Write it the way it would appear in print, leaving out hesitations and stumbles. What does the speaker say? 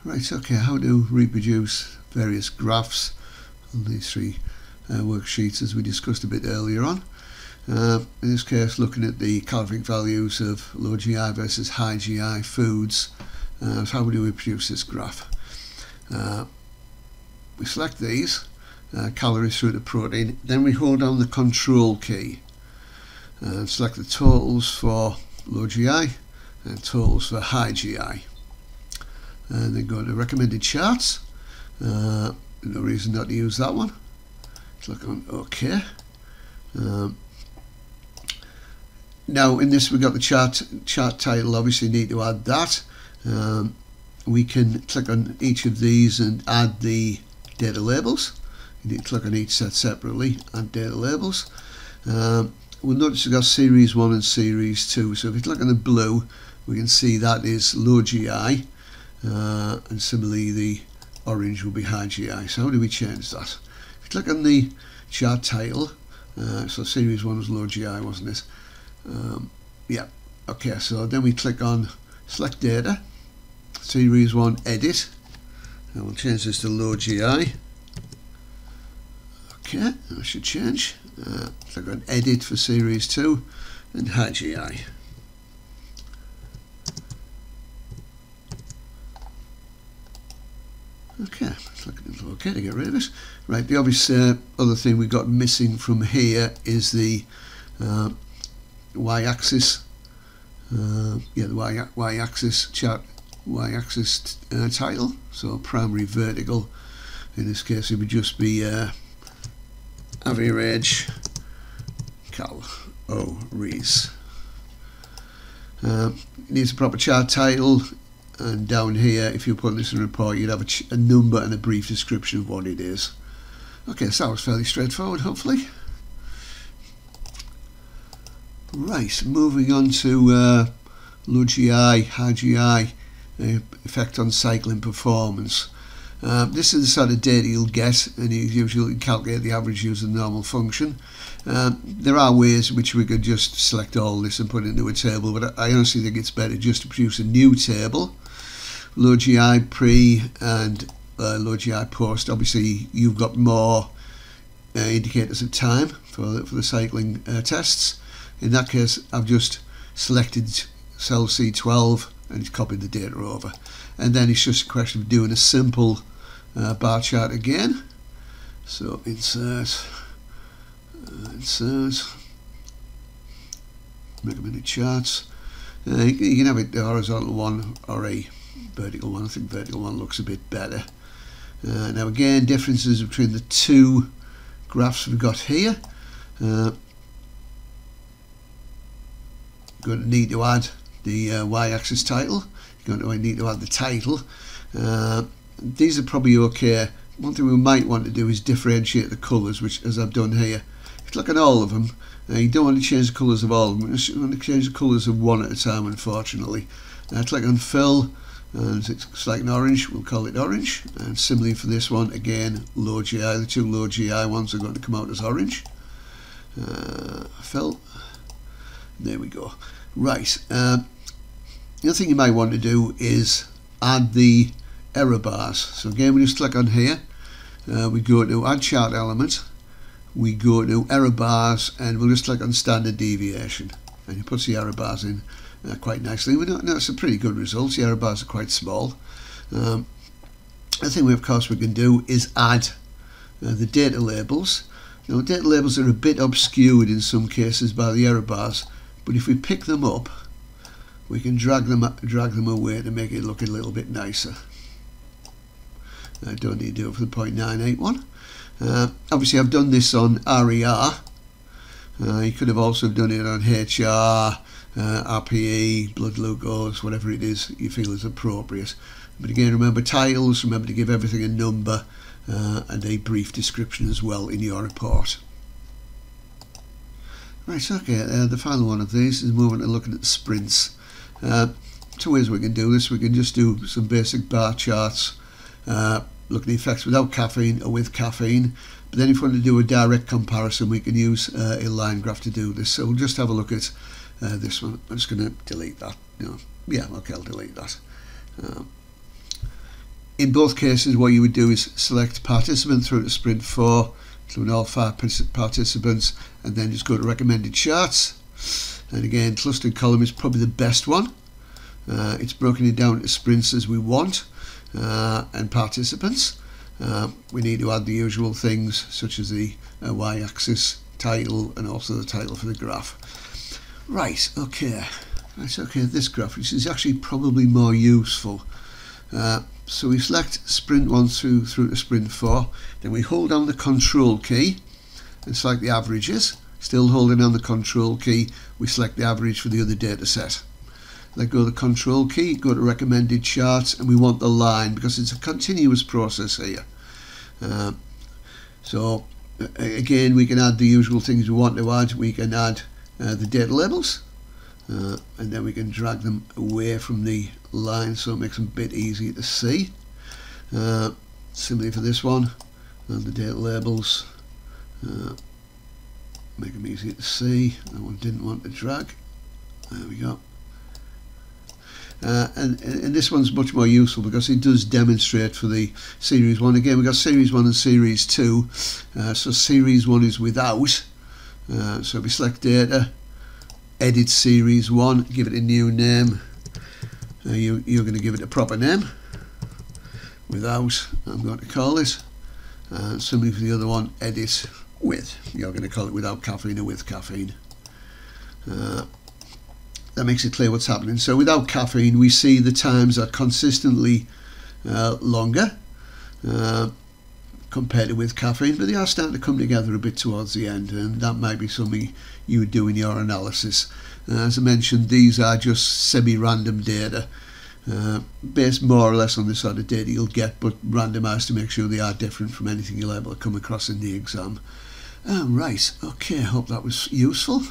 Right, okay, how to reproduce various graphs on these three worksheets as we discussed a bit earlier on. In this case, looking at the calorific values of low GI versus high GI foods. So how do we produce this graph? We select these calories through the protein, then we hold down the control key and select the totals for low GI and totals for high GI. And then go to recommended charts. No reason not to use that one. Click on OK. Now in this we've got the chart title. Obviously need to add that. We can click on each of these and add the data labels. You need to click on each set separately, add data labels. We'll notice we've got series 1 and series 2. So if you click on the blue, we can see that is low GI. And similarly the orange will be high GI. So how do we change that? If you click on the chart title, so series 1 was low GI, wasn't it? Yeah, okay, so then we click on select data, series 1 edit, and we'll change this to low GI. Okay, that should change. Click on edit for series 2 and high GI. Okay, click on OK to get rid of it. Right, the obvious other thing we got missing from here is the y-axis. Yeah, the y-axis chart, y-axis title. So primary vertical. In this case, it would just be average calories. It needs a proper chart title. And down here, if you put this in a report, you'd have a number and a brief description of what it is. Okay, so that was fairly straightforward, hopefully. Right, moving on to low GI, high GI, effect on cycling performance. This is the sort of data you'll get, and you usually calculate the average using the normal function. There are ways in which we could just select all this and put it into a table, but I honestly think it's better just to produce a new table. Low GI pre and low GI post. Obviously, you've got more indicators of time for the cycling tests. In that case, I've just selected cell C12 and copied the data over. And then it's just a question of doing a simple bar chart again. So insert, recommended charts. You can have it the horizontal one or a vertical one. I think vertical one looks a bit better. Now again, differences between the two graphs we've got here. Going to need to add the y-axis title. You're going to need to add the title. These are probably okay. One thing we might want to do is differentiate the colours, which as I've done here. If you look at all of them, you don't want to change the colours of all of them. You want to change the colours of one at a time, unfortunately. Click on fill, and select an orange. We'll call it orange. And similarly for this one, again, low GI. The two low GI ones are going to come out as orange. Fill. There we go. Right. The other thing you might want to do is add the error bars. So again, we just click on here. We go to add chart element. We go to error bars, and we'll just click on standard deviation, and it puts the error bars in quite nicely. We notice a pretty good results. The error bars are quite small. The thing we of course we can do is add the data labels. Now, data labels are a bit obscured in some cases by the error bars, but if we pick them up, we can drag them away to make it look a little bit nicer. I don't need to do it for the 0.981. Obviously, I've done this on RER. You could have also done it on HR, RPE, blood glucose, whatever it is you feel is appropriate. But again, remember titles. Remember to give everything a number and a brief description as well in your report. Right, okay, the final one of these is moving to looking at the sprints. Two ways we can do this. We can just do some basic bar charts, look at the effects without caffeine or with caffeine. But then if we want to do a direct comparison, we can use a line graph to do this. So we'll just have a look at this one. I'm just going to delete that. Yeah, okay, I'll delete that. in both cases, what you would do is select participant through to sprint 4, including all 5 participants, and then just go to recommended charts. And again, clustered column is probably the best one. It's broken it down to sprints as we want, and participants. We need to add the usual things such as the y-axis, title, and also the title for the graph. Right, okay. Right, okay, this graph, which is actually probably more useful. So we select sprint 1 through to sprint 4, then we hold down the control key and select the averages. Still holding down the control key, we select the average for the other data set. Let go of the control key, go to recommended charts, and we want the line because it's a continuous process here. So again, we can add the usual things we want to add. We can add the data labels, and then we can drag them away from the line so it makes them a bit easier to see. Similarly for this one, the data labels, make them easier to see. That one didn't want to drag. There we go. And this one's much more useful because it does demonstrate for the series 1. Again, we've got series 1 and series 2. So series 1 is without. So we select data, edit series 1, give it a new name. You're going to give it a proper name. Without, I'm going to call it. Similarly for the other one, edit with. You're going to call it without caffeine or with caffeine. That makes it clear what's happening. So without caffeine, we see the times are consistently longer compared to with caffeine, but they are starting to come together a bit towards the end, and that might be something you would do in your analysis. As I mentioned, these are just semi-random data, based more or less on the sort of data you'll get, but randomised to make sure they are different from anything you'll ever come across in the exam. Right, okay, hope that was useful.